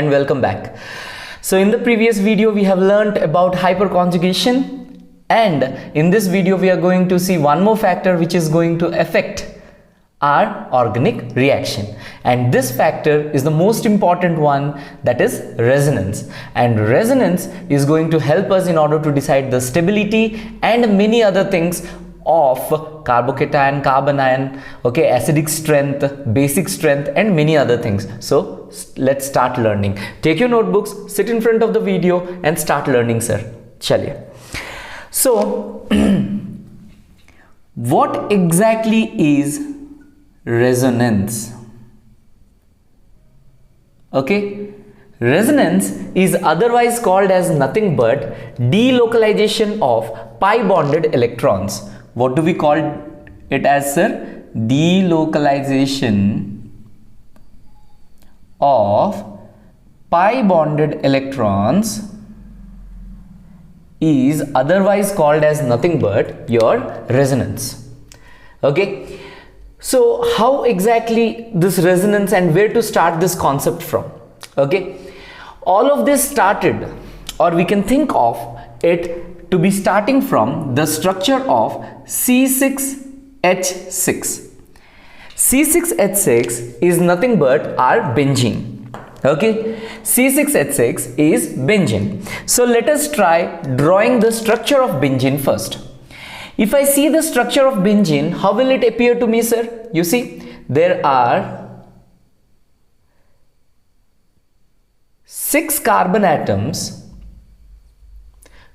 and welcome back. So in the previous video we have learned about hyperconjugation, and in this video we are going to see one more factor which is going to affect our organic reaction, and this factor is the most important one, that is resonance. And resonance is going to help us in order to decide the stability and many other things of carbocation, carbon ion, okay, acidic strength, basic strength, and many other things. So let's start learning. Take your notebooks, sit in front of the video and start learning, sir. Chaliye. So what exactly is resonance? Okay, resonance is otherwise called as nothing but delocalization of pi bonded electrons. What do we call it as, sir? Delocalization of pi bonded electrons is otherwise called as nothing but your resonance. Okay, so how exactly this resonance and where to start this concept from? Okay, all of this started, or we can think of it to be starting from the structure of C6H6. C6H6 is nothing but our benzene. Okay, C6H6 is benzene. So let us try drawing the structure of benzene first. If I see the structure of benzene, how will it appear to me, sir? You see, there are 6 carbon atoms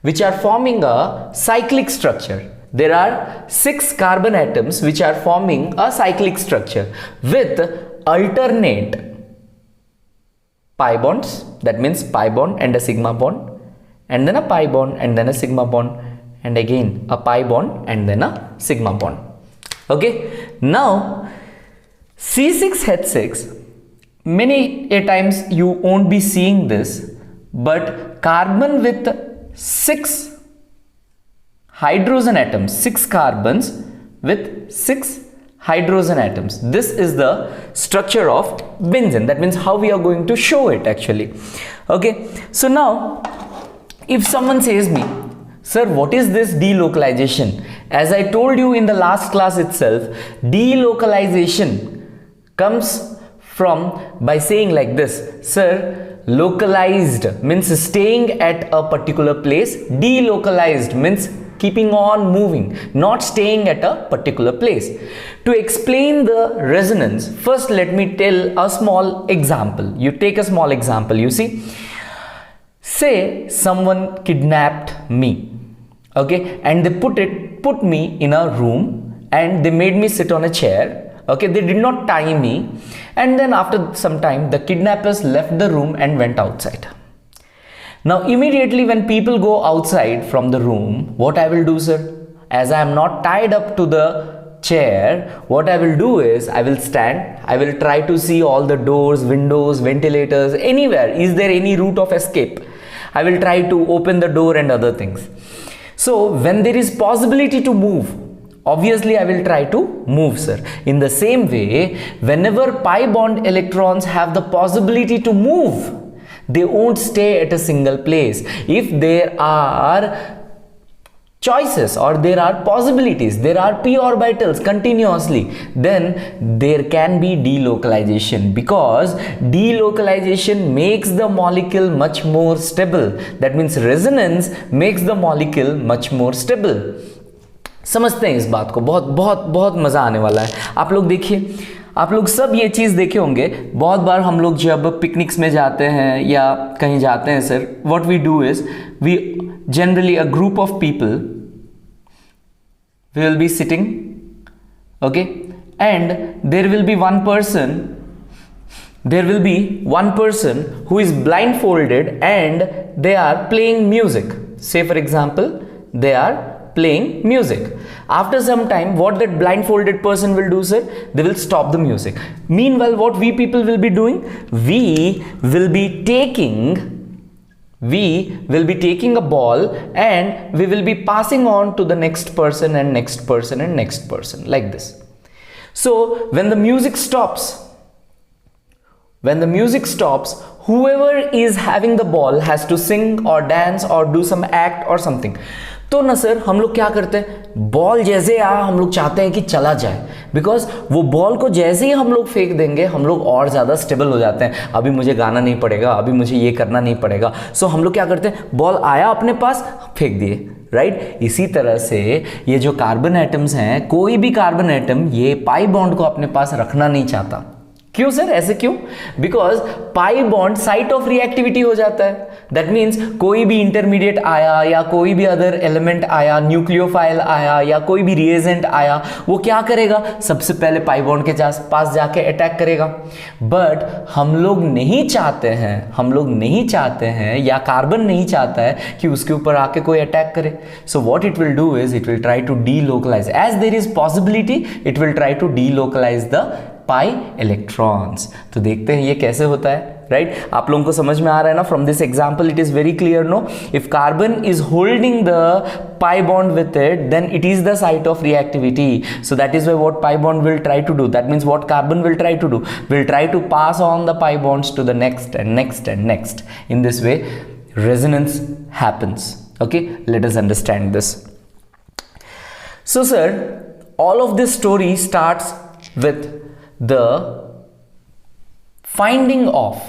which are forming a cyclic structure. There are 6 carbon atoms which are forming a cyclic structure with alternate pi bonds. That means pi bond and a sigma bond, and then a pi bond and then a sigma bond, and again a pi bond and then a sigma bond. Okay, now C6H6, many a times you won't be seeing this, but carbon with 6 hydrogen atoms, 6 carbons with 6 hydrogen atoms. This is the structure of benzene. That means how we are going to show it actually. Okay, so now if someone says me, sir, what is this delocalization? As I told you in the last class itself, delocalization comes from by saying like this, sir, localized means staying at a particular place, delocalized means keeping on moving, not staying at a particular place. To explain the resonance, first let me tell a small example. You take a small example. You see, say someone kidnapped me, okay, and they put me in a room and they made me sit on a chair. Okay, they did not tie me, and then after some time the kidnappers left the room and went outside. Now immediately when people go outside from the room, what I will do, sir? As I am not tied up to the chair, what I will do is I will stand, I will try to see all the doors, windows, ventilators, anywhere. Is there any route of escape? I will try to open the door and other things. So when there is possibility to move, obviously I will try to move, sir. In the same way, whenever pi bond electrons have the possibility to move, they won't stay at a single place. If there are choices or there are possibilities, there are p orbitals continuously, then there can be delocalization, because delocalization makes the molecule much more stable. That means resonance makes the molecule much more stable. समझते हैं इस बात को, बहुत बहुत बहुत मज़ा आने वाला है। आप लोग देखिए, आप लोग सब ये चीज़ देखे होंगे। बहुत बार हम लोग जब पिकनिक्स में जाते हैं या कहीं जाते हैं, sir, what we do is we generally a group of people we will be sitting, okay, and there will be one person who is blindfolded and they are playing music. Say for example, they are playing music. After some time, what that blindfolded person will do, sir? They will stop the music. Meanwhile, what we people will be doing? We will be taking a ball and we will be passing on to the next person and next person and next person, like this. So when the music stops, whoever is having the ball has to sing or dance or do some act or something. तो ना sir हम लोग क्या करते हैं, ball जैसे हम लोग चाहते हैं कि चला जाए, बिकॉज वो बॉल को जैसे ही हम लोग फेंक देंगे हम लोग और ज़्यादा स्टेबल हो जाते हैं, अभी मुझे गाना नहीं पड़ेगा, अभी मुझे ये करना नहीं पड़ेगा. सो हम लोग क्या करते हैं, बॉल आया अपने पास फेंक दिए, राइट. इसी तरह से ये जो कार्बन एटम्स हैं, कोई भी कार्बन एटम ये पाई बॉन्ड को अपने पास रखना नहीं चाहता. क्यों सर, ऐसे क्यों? Because pi bond site of reactivity हो जाता है. दैट मीन्स कोई भी इंटरमीडिएट आया या कोई भी अदर एलिमेंट आया, न्यूक्लियोफाइल आया या कोई भी रिएजेंट आया, वो क्या करेगा, सबसे पहले पाई बॉन्ड के पास जाके अटैक करेगा. बट हम लोग नहीं चाहते हैं या कार्बन नहीं चाहता है कि उसके ऊपर आके कोई अटैक करे. So what it will do is it will try to delocalize, as there is possibility it will try to delocalize the pi electrons. तो देखते हैं ये कैसे होता है, राइट. आप लोगों को समझ में आ रहा है ना? From this example it is very clear, no? If carbon is holding the pi bond with it, then it is the site of reactivity. So that is what pi bond will try to do. That means what carbon will try to do, will try to pass on the pi bonds to the next and next and next. In this way resonance happens. Okay, let us understand this. So sir, all of this story starts with the finding of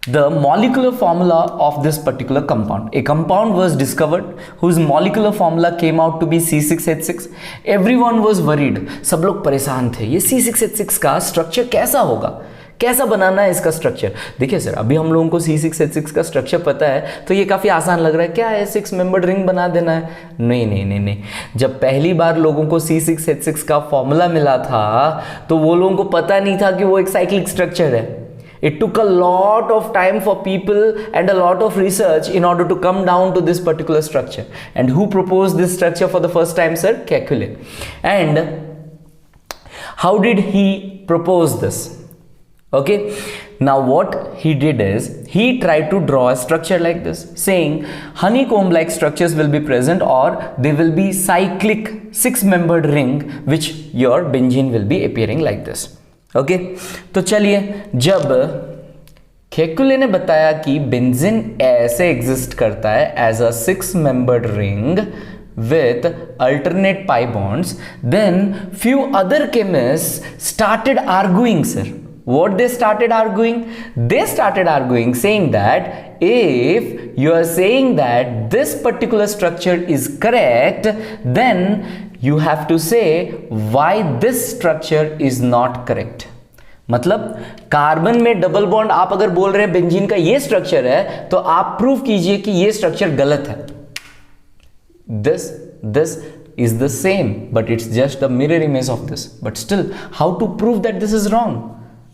the molecular formula of this particular compound. A compound was discovered whose molecular formula came out to be C6H6. Everyone was worried. सब लोग परेशान थे, ये C6H6 का structure कैसा होगा, कैसा बनाना है इसका स्ट्रक्चर. देखिए सर, अभी हम लोगों को C6H6 का स्ट्रक्चर पता है तो ये काफ़ी आसान लग रहा है, क्या है 6 मेंबर्ड रिंग बना देना है. नहीं नहीं नहीं नहीं, जब पहली बार लोगों को C6H6 का फॉर्मूला मिला था तो वो लोगों को पता नहीं था कि वो एक साइक्लिक स्ट्रक्चर है. It took a lot of time for people and a lot of research in order to come down to this particular structure. And who proposed this structure for the first time, sir? Kekulé. And how did he propose this? Okay, now what he did is he tried to draw a structure like this, saying honeycomb like structures will be present or they will be cyclic 6-membered ring which your benzene will be appearing like this. Okay, तो चलिए, जब Kekule ने बताया कि benzene ऐसे exist करता है as a 6-membered ring with alternate pi bonds, then few other chemists started arguing, sir. What they started arguing? They started arguing saying that if you are saying that this particular structure is correct, then you have to say why this structure is not correct. मतलब carbon में double bond आप अगर बोल रहे हैं benzene का ये structure है तो आप प्रूव कीजिए कि ये स्ट्रक्चर गलत है. this is the same but it's just a mirror image of this, but still how to prove that this is wrong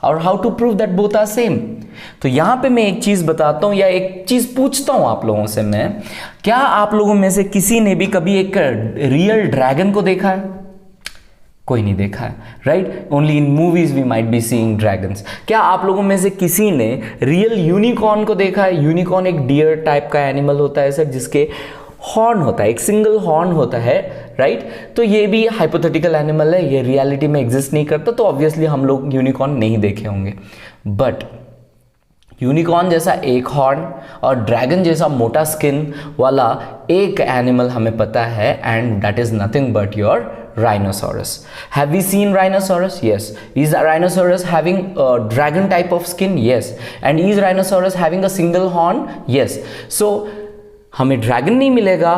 or how to prove that both are same. तो यहां पे मैं एक चीज बताता हूं या एक चीज पूछता हूं आप लोगों से मैं, क्या आप लोगों में से किसी ने भी कभी एक रियल ड्रैगन को देखा है? कोई नहीं देखा है, right? Only in movies we might be seeing dragons. क्या आप लोगों में से किसी ने रियल यूनिकॉर्न को देखा है? यूनिकॉर्न एक डियर टाइप का एनिमल होता है सर, जिसके हॉर्न होता है, एक सिंगल हॉर्न होता है, राइट? तो ये भी हाइपोथेटिकल एनिमल है, ये रियलिटी में एग्जिस्ट नहीं करता, तो ऑब्वियसली हम लोग यूनिकॉर्न नहीं देखे होंगे. बट यूनिकॉर्न जैसा एक हॉर्न और ड्रैगन जैसा मोटा स्किन वाला एक एनिमल हमें पता है, and that is nothing but your rhinoceros. Have we seen rhinoceros? Yes. Is a rhinoceros having a dragon type of skin? Yes. And is rhinoceros having a single horn? Yes. So हमें dragon नहीं मिलेगा,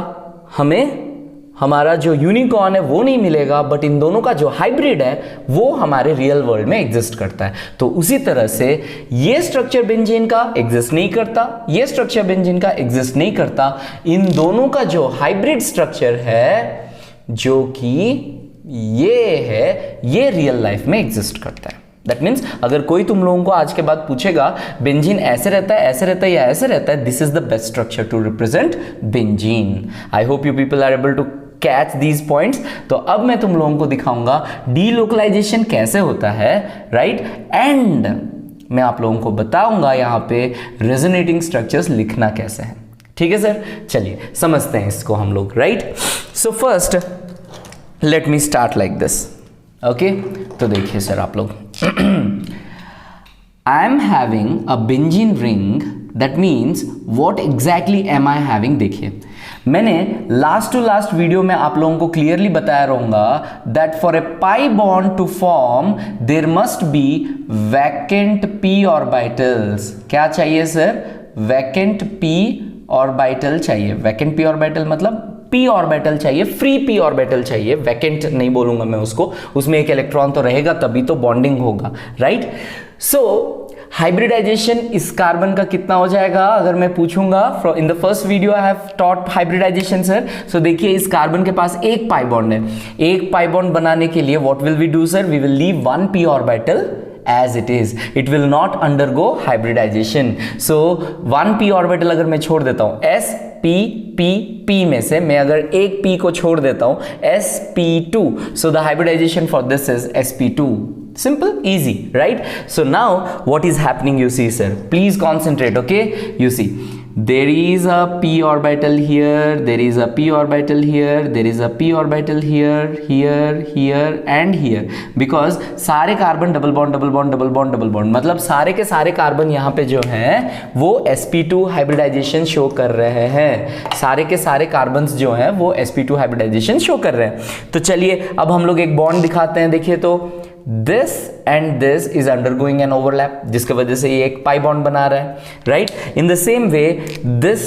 हमें हमारा जो unicorn है वो नहीं मिलेगा, बट इन दोनों का जो हाइब्रिड है वो हमारे रियल वर्ल्ड में एग्जिस्ट करता है. तो उसी तरह से ये स्ट्रक्चर बेंजीन का एग्जिस्ट नहीं करता, ये स्ट्रक्चर बेंजीन का एग्जिस्ट नहीं करता. इन दोनों का जो हाइब्रिड स्ट्रक्चर है जो कि ये है, ये रियल लाइफ में एग्जिस्ट करता है. दैट मीन्स अगर कोई तुम लोगों को आज के बाद पूछेगा बेंजीन ऐसे रहता है, ऐसे रहता है या ऐसे रहता है, this is the best structure to represent benzene. I hope you people are able to catch these points. तो अब मैं तुम लोगों को दिखाऊंगा डीलोकलाइजेशन कैसे होता है, राइट? एंड मैं आप लोगों को बताऊंगा यहाँ पे रेजोनेटिंग स्ट्रक्चर्स लिखना कैसे है. ठीक है सर, चलिए समझते हैं इसको हम लोग, right? So first let me start like this. Okay, तो देखिए सर आप लोग I am having a benzene ring, that means what exactly am I having? देखिए, मैंने लास्ट टू लास्ट वीडियो में आप लोगों को क्लियरली बताया रहूंगा that for a pi bond to form there must be vacant p orbitals. क्या चाहिए सर? वैकेंट p ऑर्बिटल चाहिए. वैकेंट p ऑर्बिटल मतलब p ऑर्बिटल चाहिए, फ्री p ऑर्बिटल चाहिए. वैकेंट नहीं बोलूंगा मैं उसको, उसमें एक इलेक्ट्रॉन तो रहेगा तभी तो बॉन्डिंग होगा, राइट? सो हाइब्रिडाइजेशन इस कार्बन का कितना हो जाएगा अगर मैं पूछूंगा? In the first video I have taught hybridisation sir. So देखिए, इस कार्बन के पास एक पाई बॉन्ड है. एक पाई बॉन्ड बनाने के लिए what will we do sir? We will leave one p orbital as it is. It will not undergo hybridization. So one p orbital अगर मैं छोड़ देता हूं s p p p में से मैं अगर एक p को छोड़ देता हूं sp2, so the hybridization for this is sp2. Simple, easy, right? So now what is happening? You see sir, please concentrate. Okay, you see there is a p orbital here, there is a p orbital here, there is a p orbital here, here and here, because सारे carbon double bond double bond double bond double bond, मतलब सारे के सारे carbon यहाँ पे जो हैं वो sp2 हाइब्रिडाइजेशन शो कर रहे हैं. सारे के सारे कार्बन्स जो हैं वो sp2 हाइब्रिडाइजेशन शो कर रहे हैं. तो चलिए अब हम लोग एक बॉन्ड दिखाते हैं. देखिए तो this and this is undergoing an overlap, जिसकी वजह से ये एक पाई बॉन्ड बना रहा है, right? In the same way this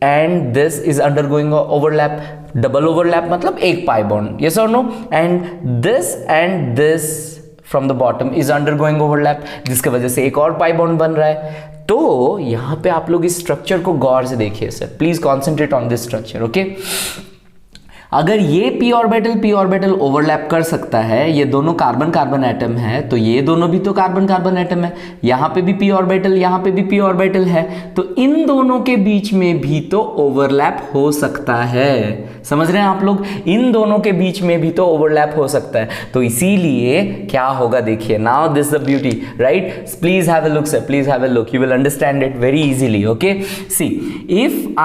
and this is undergoing a overlap, double overlap मतलब एक pi bond, yes or no? and this from the bottom is undergoing overlap, जिसकी वजह से एक और पाई बॉन्ड बन रहा है. तो यहाँ पे आप लोग इस स्ट्रक्चर को गौर से देखिए sir, please concentrate on this structure. Okay, अगर ये p ऑर्बिटल ओवरलैप कर सकता है, ये दोनों कार्बन कार्बन एटम है, तो ये दोनों भी तो कार्बन कार्बन एटम है. यहाँ पे भी p ऑर्बिटल, यहाँ पे भी p ऑर्बिटल है, तो इन दोनों के बीच में भी तो ओवरलैप हो सकता है. समझ रहे हैं आप लोग? इन दोनों के बीच में भी तो ओवरलैप हो सकता है. तो इसीलिए क्या होगा देखिए, now this the beauty, right? Please have a look sir, please have a look, you will understand it very easily. Okay, see if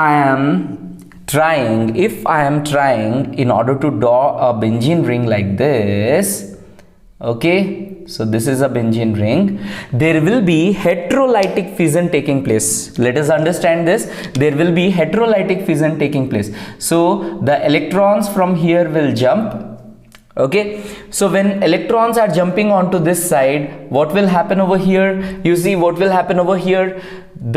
I am trying in order to draw a benzene ring like this, okay, so this is a benzene ring, there will be heterolytic fission taking place. Let us understand this. There will be heterolytic fission taking place, so the electrons from here will jump. Okay, so when electrons are jumping onto this side, what will happen over here? You see what will happen over here?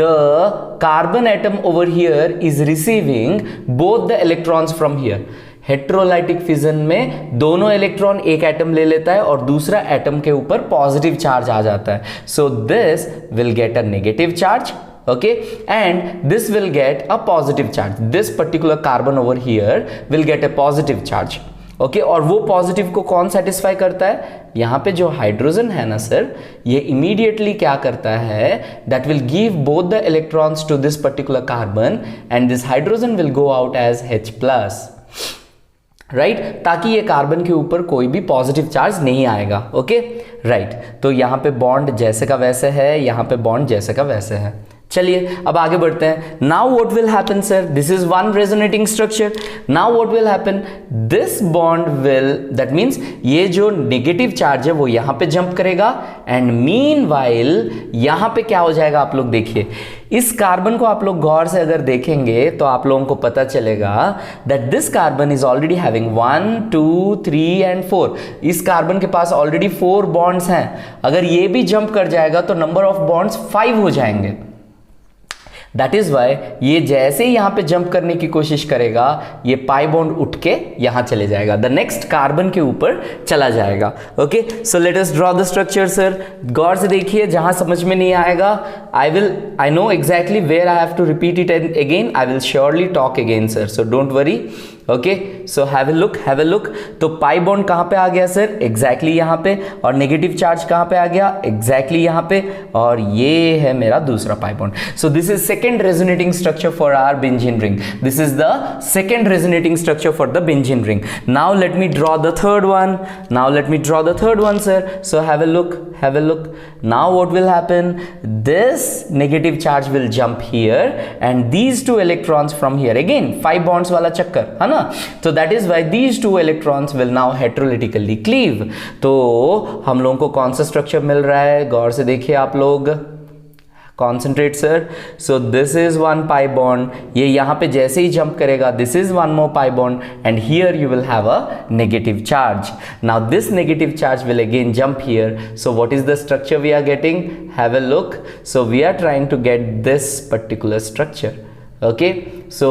The carbon atom over here is receiving both the electrons from here. Heterolytic fission में दोनों electron एक atom ले लेता है और दूसरा atom के ऊपर पॉजिटिव चार्ज आ जाता है. So this will get a negative charge, okay, and this will get a positive charge. This particular carbon over here will get a positive charge. Okay, और वो पॉजिटिव को कौन सेटिस्फाई करता है? यहाँ पे जो हाइड्रोजन है ना सर, ये इमीडिएटली क्या करता है? That will give both the electrons to this particular carbon and this hydrogen will go out as H+, right, ताकि ये कार्बन के ऊपर कोई भी पॉजिटिव चार्ज नहीं आएगा. Okay, right. तो यहाँ पे बॉन्ड जैसे का वैसे है, यहाँ पे बॉन्ड जैसे का वैसे है. चलिए अब आगे बढ़ते हैं. Now what will happen sir? This is one resonating structure. Now what will happen? This bond will, that means ये जो नेगेटिव चार्ज है वो यहां पे जंप करेगा एंड मीनवाइल यहां पे क्या हो जाएगा आप लोग देखिए. इस कार्बन को आप लोग गौर से अगर देखेंगे तो आप लोगों को पता चलेगा that this carbon is already having 1 2 3 and 4. इस कार्बन के पास ऑलरेडी 4 बॉन्ड्स हैं. अगर ये भी जंप कर जाएगा तो नंबर ऑफ बॉन्ड्स 5 हो जाएंगे. दैट इज वाई ये जैसे ही यहां पे जंप करने की कोशिश करेगा, ये पाई बॉन्ड उठ के यहां चले जाएगा, द नेक्स्ट कार्बन के ऊपर चला जाएगा. Okay, so let us draw the structure sir. गौर से देखिए, जहां समझ में नहीं आएगा I know exactly where I have to repeat it again. I will surely talk again sir, so don't worry. Okay, so have a look. तो pi bond कहां पे आ गया सर? एग्जैक्टली यहां पे. और नेगेटिव चार्ज कहां पे आ गया? एग्जैक्टली यहां पे. और ये है मेरा दूसरा pi bond. So this is second resonating structure for our benzene ring. This is the second resonating structure for the benzene ring. Now let me draw the third one. Sir. So have a look. Now what will happen? This negative charge will jump here and these two electrons from here. Again 5 bonds वाला चक्कर है ना. ना, तो that is why these two electrons will now heterolytically cleave. तो हम लोगों को कौन सा स्ट्रक्चर मिल रहा है, गौर से देखिए आप लोग, concentrate sir. So this is one pi bond, ये यहां पे जैसे ही जंप करेगा this is one more pi bond and here you will have a negative charge. Now this negative charge will again jump here. So what is the structure we are getting? Have a look. So we are trying to get this particular structure. Okay, so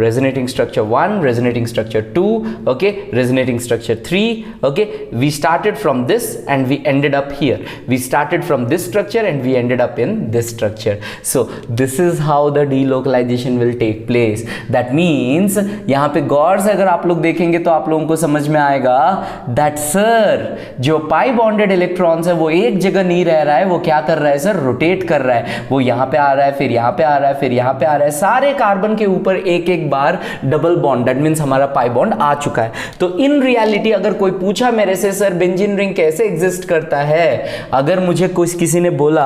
resonating structure 1, resonating structure 2, okay, resonating structure 3, okay, we started from this and we ended up here. We started from this structure and we ended up in this structure. So this is how the delocalization will take place. That means यहाँ पे गौर से अगर आप लोग देखेंगे तो आप लोगों को समझ में आएगा that sir जो पाई बॉन्डेड इलेक्ट्रॉन्स है वो एक जगह नहीं रह रहा है, वो क्या कर रहा है सर, रोटेट कर रहा है। वो यहाँ पे आ रहा है, फिर यहाँ पे आ रहा है, फिर यहाँ पे आ रहा है, सारे कार्बन के ऊपर एक एक बार डबल बॉन्ड, दैट मींस हमारा पाई बॉन्ड आ चुका है। तो इन रियलिटी अगर कोई पूछा मेरे से सर बेंजीन रिंग कैसे एग्जिस्ट करता है, अगर मुझे किसी ने बोला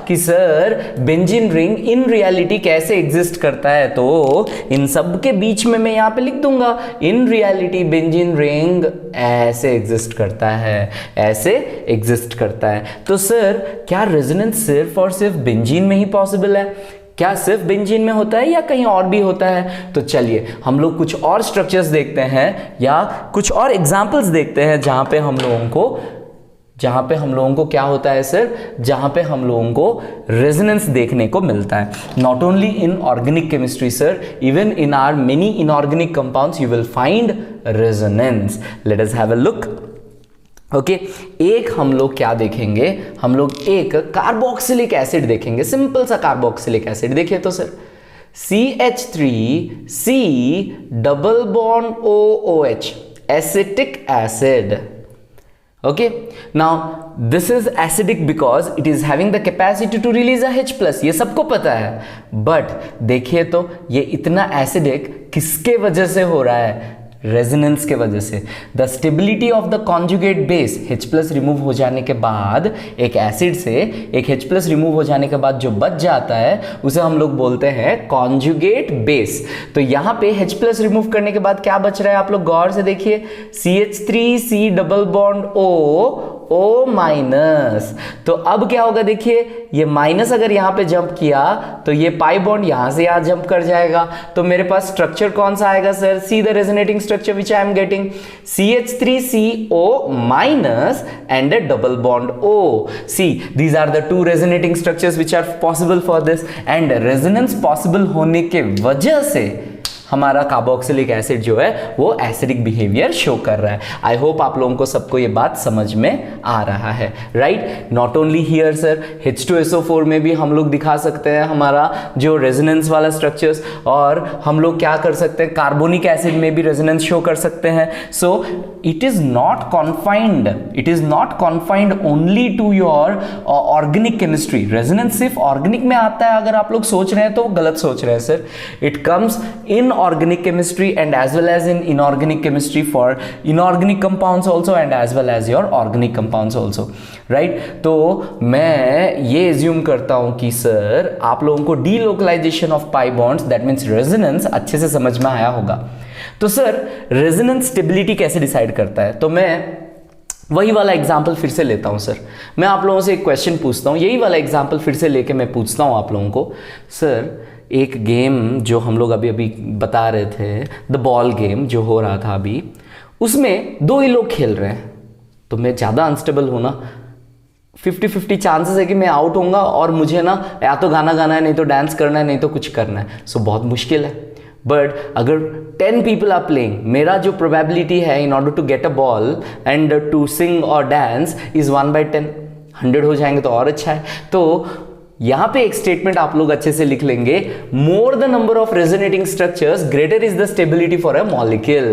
कि sir benzene ring in reality कैसे एग्जिस्ट करता है, तो इन सब के बीच में मैं यहां पे लिख दूंगा इन रियलिटी बेंजीन रिंग ऐसे एग्जिस्ट करता है, ऐसे एग्जिस्ट करता है। तो सर क्या रेजोनेंस सिर्फ और सिर्फ बेंजीन में ही पॉसिबल है? क्या सिर्फ बेंजीन में होता है या कहीं और भी होता है? तो चलिए हम लोग कुछ और स्ट्रक्चर्स देखते हैं या कुछ और एग्जांपल्स देखते हैं जहां पे हम लोगों को क्या होता है सर, जहां पे हम लोगों को रेजोनेंस देखने को मिलता है। Not only in organic chemistry sir, even in our many inorganic compounds you will find resonance. Let us have a look. Okay, एक हम लोग क्या देखेंगे, हम लोग एक कार्बोक्सिलिक एसिड देखेंगे, सिंपल सा कार्बोक्सिलिक एसिड। देखिए तो sir CH3C double bond OOH acetic acid. Okay, now this is acidic because it is having the capacity to release a H+, ये सबको पता है। बट देखिए तो ये इतना एसिडिक किसके वजह से हो रहा है? रेजोनेंस के वजह से। The stability of the conjugate base, H+ remove हो जाने के बाद एक एसिड से एक H+ रिमूव हो जाने के बाद जो बच जाता है उसे हम लोग बोलते हैं कॉन्जुगेट बेस। तो यहाँ पे H+ रिमूव करने के बाद क्या बच रहा है, आप लोग गौर से देखिए, CH3C double bond O minus. तो अब क्या होगा, देखिए ये माइनस अगर यहां पे जंप किया तो ये पाई बॉन्ड यहां से यहां जंप कर जाएगा। तो मेरे पास स्ट्रक्चर कौन सा आएगा sir? See the resonating structure which I am getting, CH3CO minus and a double bond O. See, these are the two resonating structures which are possible for this, and resonance possible होने के वजह से हमारा carboxylic acid जो है वो acidic behaviour show कर रहा है। आई होप आप लोगों को सबको ये बात समझ में आ रहा है, right? Not only here sir, H2SO4 में भी हम लोग दिखा सकते हैं हमारा जो रेजोनेंस वाला स्ट्रक्चर्स, और हम लोग क्या कर सकते हैं, कार्बोनिक एसिड में भी रेजोनेंस शो कर सकते हैं। So it is not confined only to your organic chemistry. Resonance सिर्फ ऑर्गेनिक में आता है, अगर आप लोग सोच रहे हैं तो गलत सोच रहे हैं sir. It comes in organic chemistry and as well as in inorganic chemistry for inorganic compounds also and as well as your organic compounds also, right? तो मैं ये assume करता हूं कि सर आप लोगों को delocalization of pi bonds, that means resonance, अच्छे से समझ में आया होगा। तो सर resonance stability कैसे डिसाइड करता है? तो मैं वही वाला एग्जाम्पल फिर से लेता हूं सर। मैं आप लोगों से एक क्वेश्चन पूछता हूं, यही वाला एग्जाम्पल फिर से लेके मैं पूछता हूं आप लोगों को। सर एक गेम जो हम लोग अभी बता रहे थे, द बॉल गेम जो हो रहा था अभी, उसमें दो ही लोग खेल रहे हैं, तो मैं ज़्यादा अनस्टेबल हूँ ना, 50-50 चांसेस है कि मैं आउट होऊंगा और मुझे ना या तो गाना गाना है, नहीं तो डांस करना है, नहीं तो कुछ करना है। सो बहुत मुश्किल है। बट अगर 10 पीपल आर प्लेइंग, मेरा जो प्रोबेबिलिटी है in order to get a ball and to sing और डांस इज 1/10, 100 हो जाएंगे तो और अच्छा है। तो यहां पे एक स्टेटमेंट आप लोग अच्छे से लिख लेंगे, मोर the number of resonating structures greater is the stability for a molecule.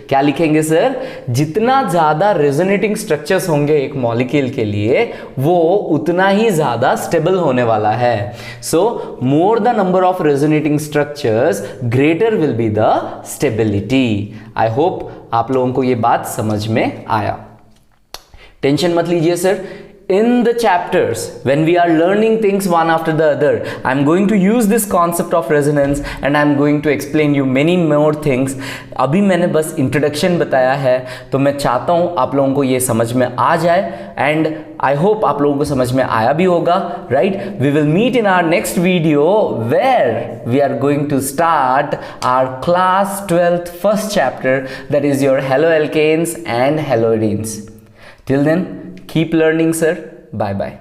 क्या लिखेंगे सर? जितना ज्यादा रेजोनेटिंग स्ट्रक्चर्स होंगे एक मॉलिक्यूल के लिए, वो उतना ही ज्यादा स्टेबल होने वाला है। So more the number of resonating structures greater will be the stability. I hope आप लोगों को ये बात समझ में आया। टेंशन मत लीजिए sir, in the chapters, when we are learning things one after the other, I'm going to use this concept of resonance and I'm going to explain you many more things. अभी मैंने बस introduction बताया है, तो मैं चाहता हूँ आप लोगों को ये समझ में आ जाए, एंड आई होप आप लोगों को समझ में आया भी होगा, right? We will meet in our next video where we are going to start our class 12th first chapter, that is your haloalkanes and haloarenes. Till then, keep learning, sir. Bye bye.